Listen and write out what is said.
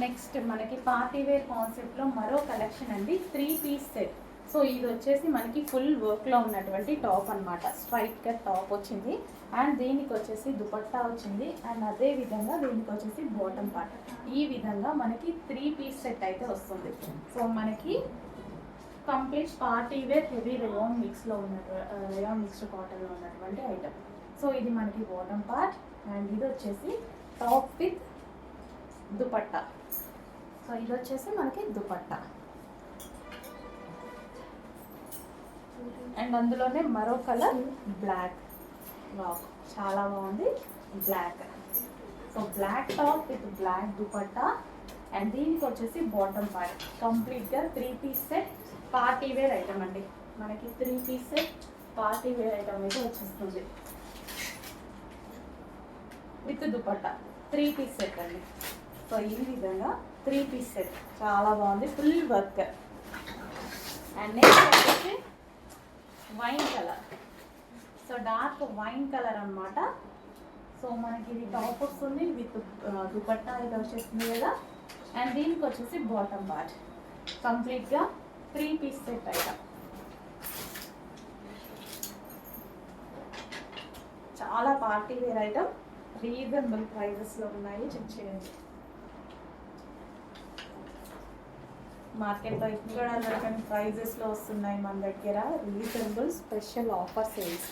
Next మనకి party wear కాన్సెప్ట్లో మరో కలెక్షన్ అండి, 3 పీస్ సెట్. సో ఇది వచ్చేసి మనకి ఫుల్ వర్క్లో ఉన్నటువంటి టాప్ అనమాట. స్ట్రైట్ కట్ టాప్ వచ్చింది అండ్ దీనికి వచ్చేసి దుపట్టా వచ్చింది అండ్ అదే విధంగా దీనికి వచ్చేసి బాటమ్ పార్ట్. ఈ విధంగా మనకి 3 పీస్ సెట్ అయితే వస్తుంది. సో మనకి complete party wear heavy rayon మిక్స్లో రేయాన్ మిక్స్డ్ కాటన్లో ఉన్నటువంటి ఐటమ్. సో ఇది మనకి బాటమ్ పార్ట్ అండ్ ఇది వచ్చేసి టాప్ విత్ దుపట్టా. సో ఇది వచ్చేసి మనకి దుపట్టా అండ్ అందులోనే మరో కలర్ బ్లాక్. వావ్, చాలా బాగుంది black. So black top with black dupatta and దీనికి వచ్చేసి బాటమ్ పార్ట్. కంప్లీట్గా 3 piece set party wear item అండి. మనకి 3 piece set party wear item అయితే వచ్చేస్తుంది విత్ దుపట్టా. 3 పీస్ సెట్ అండి. సో ఈ విధంగా 3 పీస్ సెట్ చాలా బాగుంది, ఫుల్ వర్క్. అండ్ నెక్స్ట్ వచ్చేసి wine colour. So dark wine colour అనమాట. సో మనకి ఇది టాప్ వస్తుంది విత్ దుపట్టా ఇది వచ్చేస్తుంది కదా. అండ్ దీనికి వచ్చేసి బాటమ్ పార్ట్. కంప్లీట్గా 3 పీస్ సెట్ ఐటమ్. చాలా పార్టీ వేర్ ఐటమ్, రీజనబుల్ ప్రైజెస్లో ఉన్నాయి. చెక్ చేయండి. మార్కెట్లో ఇక్కడ దొరకని ప్రైజెస్లో వస్తున్నాయి మన దగ్గర. Reasonable special offer sales.